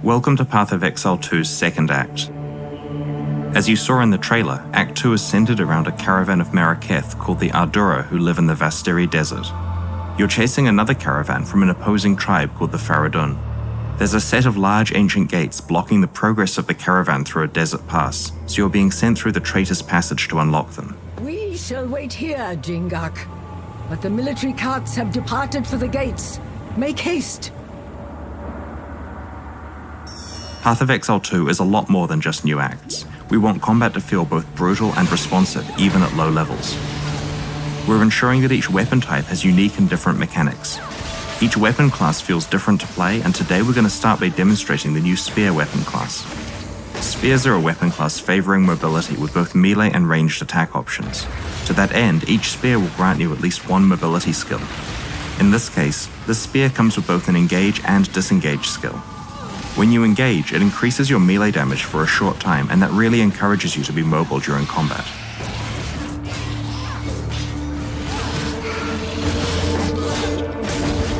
Welcome to Path of Exile 2's second act. As you saw in the trailer, Act 2 is centered around a caravan of Maraketh called the Ardura who live in the Vastiri Desert. You're chasing another caravan from an opposing tribe called the Faradun. There's a set of large ancient gates blocking the progress of the caravan through a desert pass, so you're being sent through the Traitor's Passage to unlock them. We shall wait here, Jingak. But the military carts have departed for the gates. Make haste! Path of Exile 2 is a lot more than just new acts. We want combat to feel both brutal and responsive, even at low levels. We're ensuring that each weapon type has unique and different mechanics. Each weapon class feels different to play, and today we're going to start by demonstrating the new Spear weapon class. Spears are a weapon class favoring mobility with both melee and ranged attack options. To that end, each spear will grant you at least one mobility skill. In this case, the spear comes with both an engage and disengage skill. When you engage, it increases your melee damage for a short time, and that really encourages you to be mobile during combat.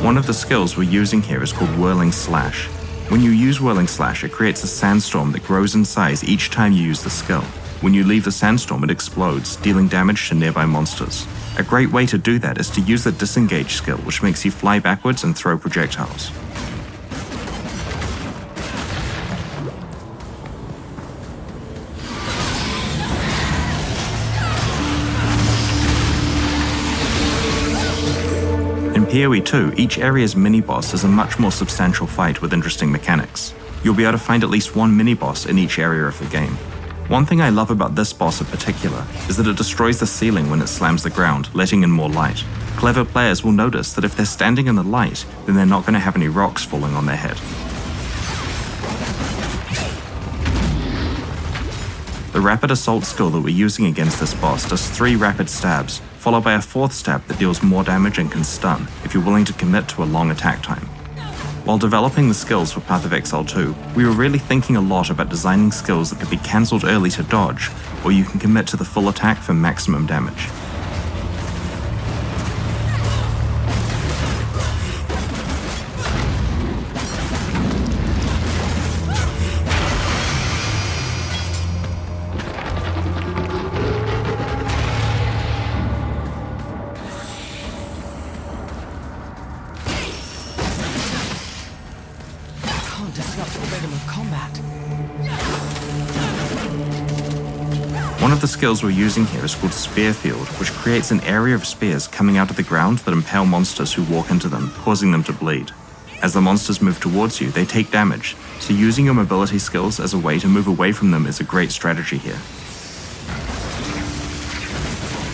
One of the skills we're using here is called Whirling Slash. When you use Whirling Slash, it creates a sandstorm that grows in size each time you use the skill. When you leave the sandstorm, it explodes, dealing damage to nearby monsters. A great way to do that is to use the Disengage skill, which makes you fly backwards and throw projectiles. In POE2, each area's mini-boss is a much more substantial fight with interesting mechanics. You'll be able to find at least one mini-boss in each area of the game. One thing I love about this boss in particular is that it destroys the ceiling when it slams the ground, letting in more light. Clever players will notice that if they're standing in the light, then they're not going to have any rocks falling on their head. The Rapid Assault skill that we're using against this boss does 3 rapid stabs, followed by a 4th stab that deals more damage and can stun, if you're willing to commit to a long attack time. While developing the skills for Path of Exile 2, we were really thinking a lot about designing skills that could be cancelled early to dodge, or you can commit to the full attack for maximum damage. One of the skills we're using here is called Spear Field, which creates an area of spears coming out of the ground that impale monsters who walk into them, causing them to bleed. As the monsters move towards you, they take damage, so using your mobility skills as a way to move away from them is a great strategy here.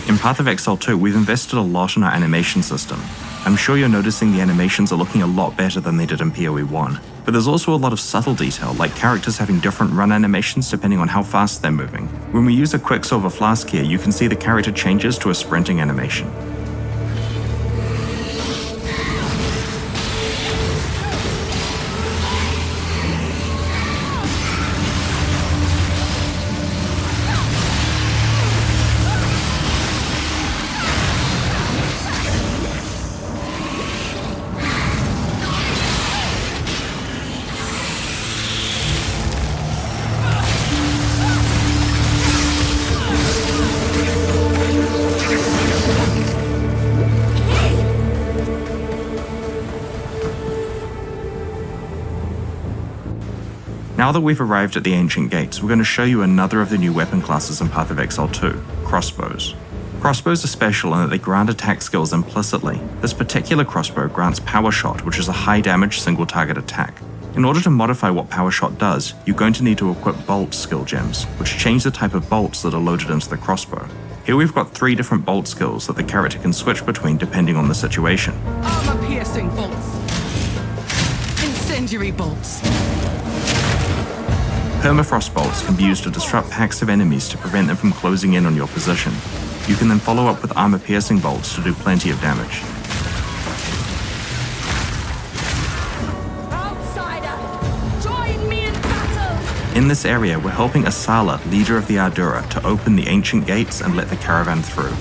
In Path of Exile 2, we've invested a lot in our animation system. I'm sure you're noticing the animations are looking a lot better than they did in POE1, but there's also a lot of subtle detail, like characters having different run animations depending on how fast they're moving. When we use a Quicksilver Flask here, you can see the character changes to a sprinting animation. Now that we've arrived at the Ancient Gates, we're going to show you another of the new weapon classes in Path of Exile 2, Crossbows. Crossbows are special in that they grant attack skills implicitly. This particular crossbow grants Power Shot, which is a high damage single target attack. In order to modify what Power Shot does, you're going to need to equip Bolt skill gems, which change the type of bolts that are loaded into the crossbow. Here we've got 3 different bolt skills that the character can switch between depending on the situation. Armor-piercing bolts. Incendiary bolts. Permafrost bolts can be used to disrupt packs of enemies to prevent them from closing in on your position. You can then follow up with armor-piercing bolts to do plenty of damage. Outsider, join me in battle! In this area, we're helping Asala, leader of the Ardura, to open the ancient gates and let the caravan through.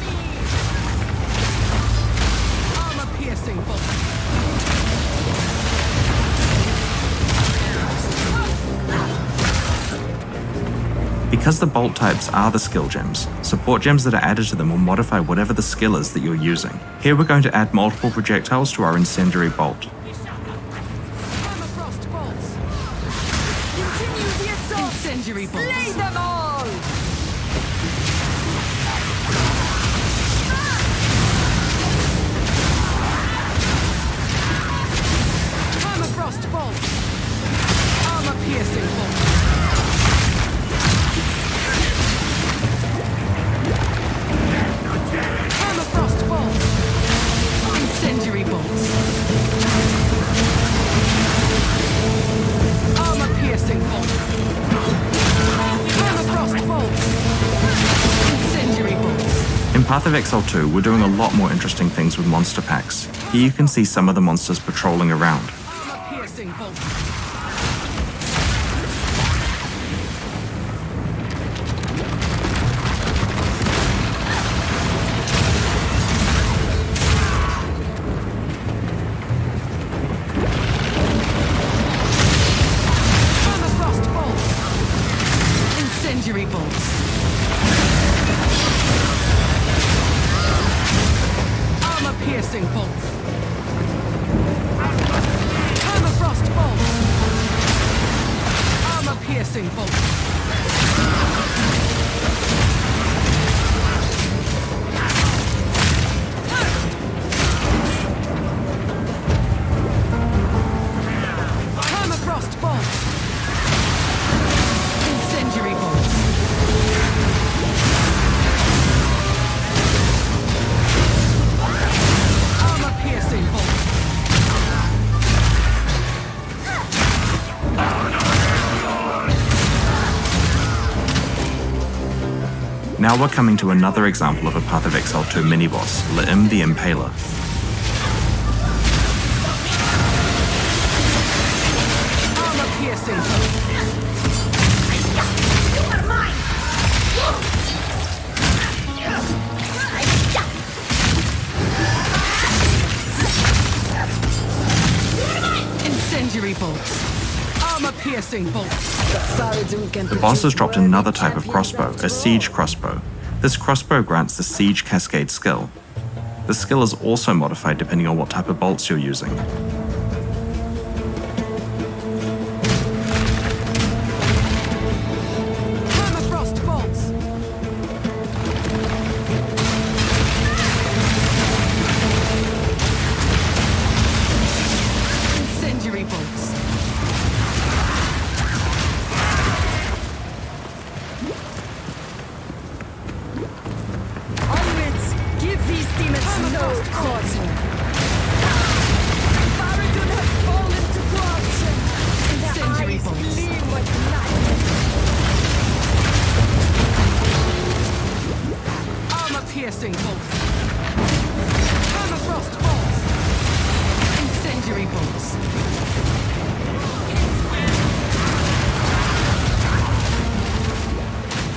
Armor-piercing bolts. Because the bolt types are the skill gems, support gems that are added to them will modify whatever the skill is that you're using. Here we're going to add multiple projectiles to our incendiary bolt. Permafrost bolts. Continue the assault. Incendiary bolts. Slay them all. Permafrost bolts. Armor-piercing bolts. Permafrost bolts. Incendiary bolts. Armor-piercing bolts. Permafrost bolts. Incendiary bolts. In Path of Exile 2, we're doing a lot more interesting things with monster packs. Here you can see some of the monsters patrolling around. Armor-piercing bolts. Permafrost bolts. Incendiary bolts. Armor-piercing bolts. Permafrost bolts. Armor-piercing bolts. Permafrost bolts. Incendiary bolts. Armor-piercing bolts. Now we're coming to another example of a Path of Exile 2 mini-boss, L'Im the Impaler. Armor-piercing bolts. Incendiary bolts. Armor-piercing bolts. The boss has dropped another type of crossbow, a siege crossbow. This crossbow grants the siege cascade skill. The skill is also modified depending on what type of bolts you're using. Permafrost bolts. Incendiary bolts. Onwards! Give these demons no quarter! Baradun has fallen to corruption, and their Incendiary eyes bolts. gleam with light. Armor-piercing bolts. Permafrost bolts. Incendiary bolts.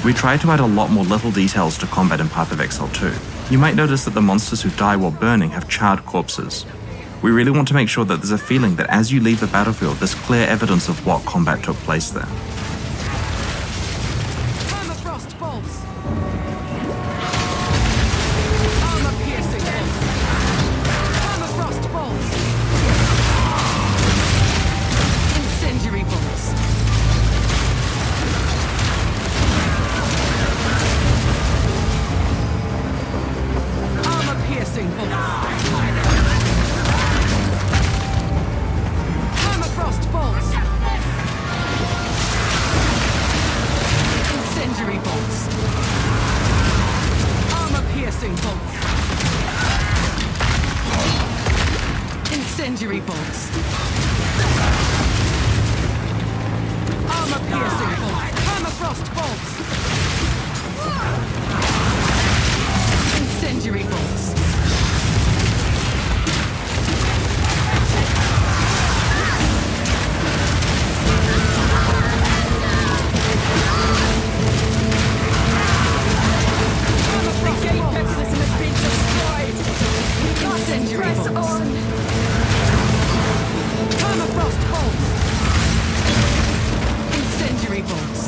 We tried to add a lot more little details to combat in Path of Exile 2. You might notice that the monsters who die while burning have charred corpses. We really want to make sure that there's a feeling that as you leave the battlefield, there's clear evidence of what combat took place there. Permafrost bolts. Armor-piercing bolts. Permafrost bolts. Incendiary bolts. Armor-piercing bolts. Permafrost bolts. Incendiary bolts. Armor-piercing bolts. Incendiary bolts. Armor-piercing bolts. Permafrost bolts. Incendiary bolts. Incendiary bolts. Permafrost bolts. Incendiary bolts.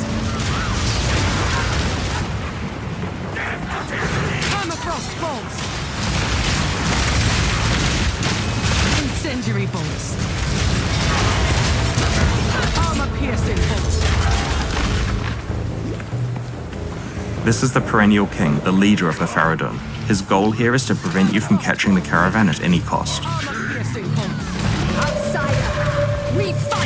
This is the perennial king, the leader of the Faradun. His goal here is to prevent you from catching the caravan at any cost. Outsider, we fight!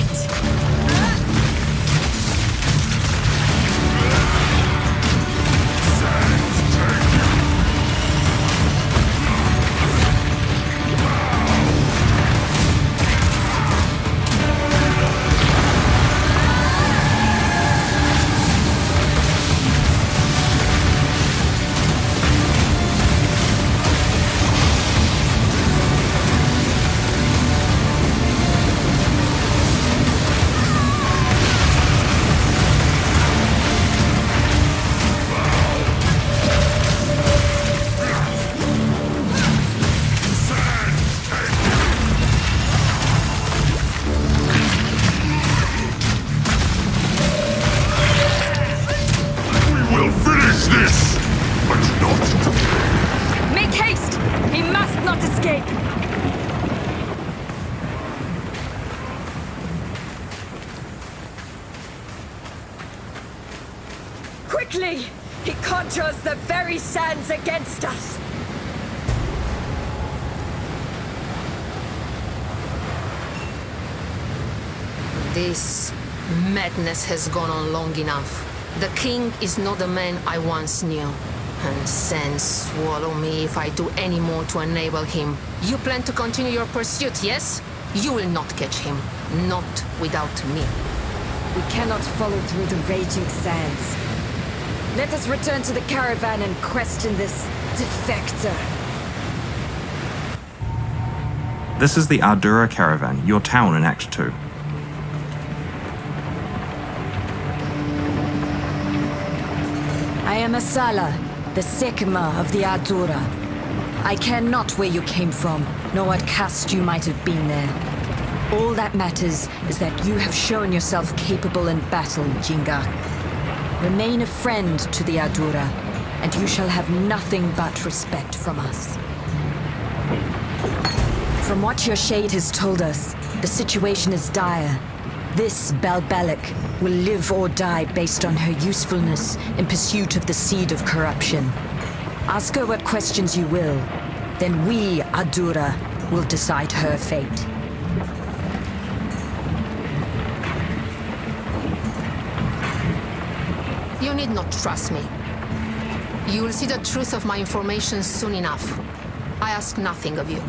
Make haste! He must not escape! Quickly! He conjures the very sands against us! This madness has gone on long enough. The king is not the man I once knew. And sands swallow me if I do any more to enable him. You plan to continue your pursuit, yes? You will not catch him. Not without me. We cannot follow through the raging sands. Let us return to the caravan and question this defector. This is the Ardura caravan, your town in Act 2. I am Asala, the Sekima of the Ardura. I care not where you came from, nor what caste you might have been there. All that matters is that you have shown yourself capable in battle, Jinga. Remain a friend to the Ardura, and you shall have nothing but respect from us. From what your shade has told us, the situation is dire. This Balbalic will live or die based on her usefulness in pursuit of the seed of corruption. Ask her what questions you will, then we, Ardura, will decide her fate. You need not trust me. You will see the truth of my information soon enough. I ask nothing of you.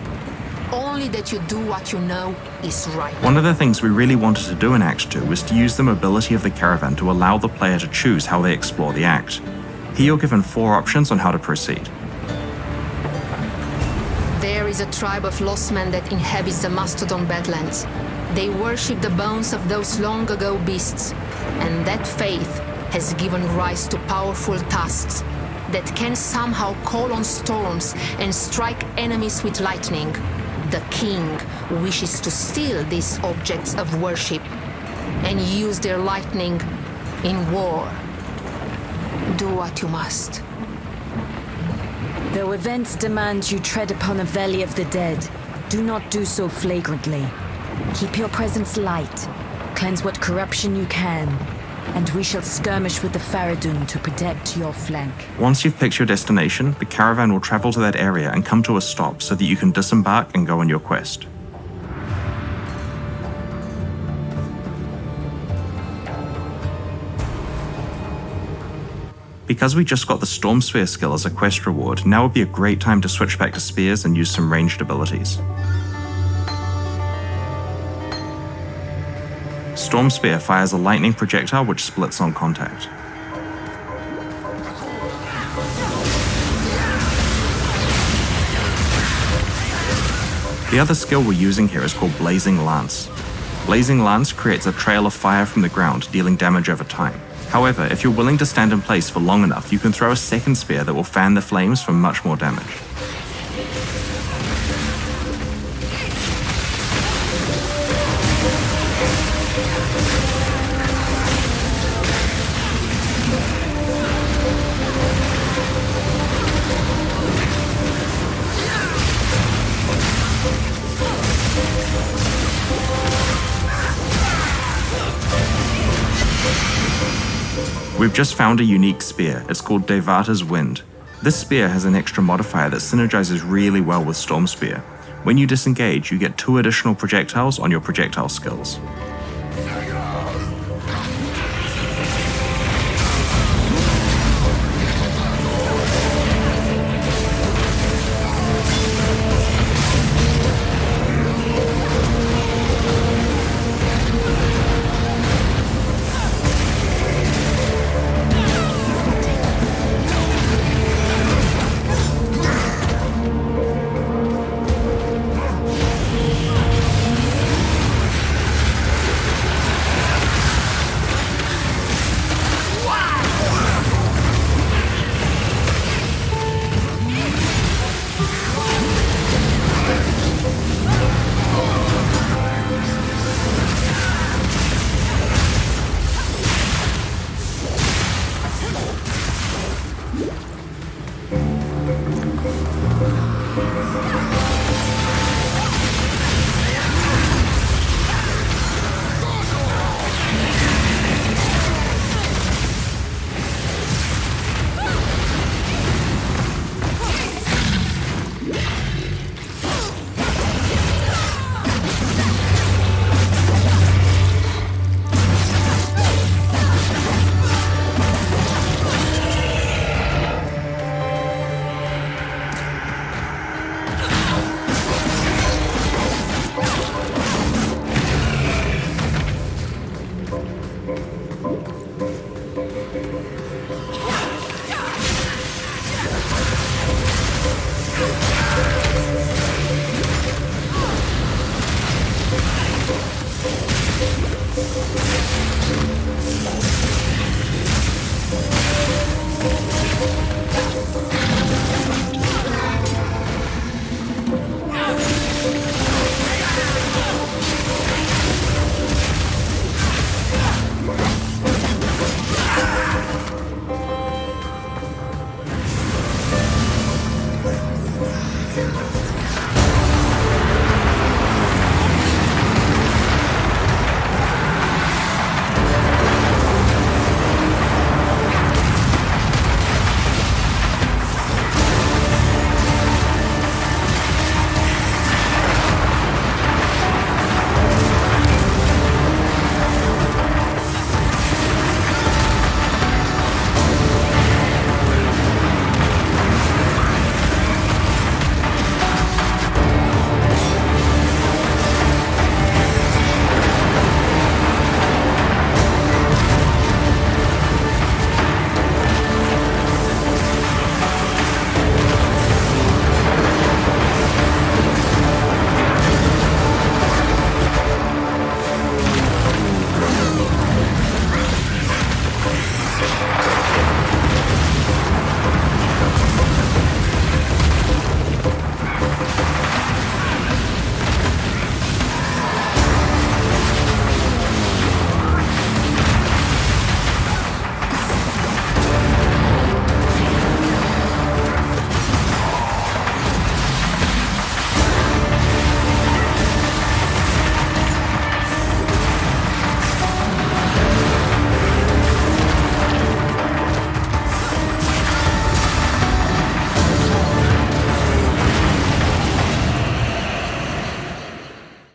Only that you do what you know is right. One of the things we really wanted to do in Act 2 was to use the mobility of the caravan to allow the player to choose how they explore the act. Here you're given 4 options on how to proceed. There is a tribe of lost men that inhabits the Mastodon Badlands. They worship the bones of those long ago beasts, and that faith has given rise to powerful tasks that can somehow call on storms and strike enemies with lightning. The king wishes to steal these objects of worship and use their lightning in war. Do what you must. Though events demand you tread upon a valley of the dead, do not do so flagrantly. Keep your presence light, cleanse what corruption you can, and we shall skirmish with the Faradun to protect your flank. Once you've picked your destination, the caravan will travel to that area and come to a stop so that you can disembark and go on your quest. Because we just got the Storm Sphere skill as a quest reward, now would be a great time to switch back to spears and use some ranged abilities. Storm Spear fires a lightning projectile which splits on contact. The other skill we're using here is called Blazing Lance. Blazing Lance creates a trail of fire from the ground, dealing damage over time. However, if you're willing to stand in place for long enough, you can throw a second spear that will fan the flames for much more damage. We've just found a unique spear. It's called Devata's Wind. This spear has an extra modifier that synergizes really well with Storm Spear. When you disengage, you get 2 additional projectiles on your projectile skills.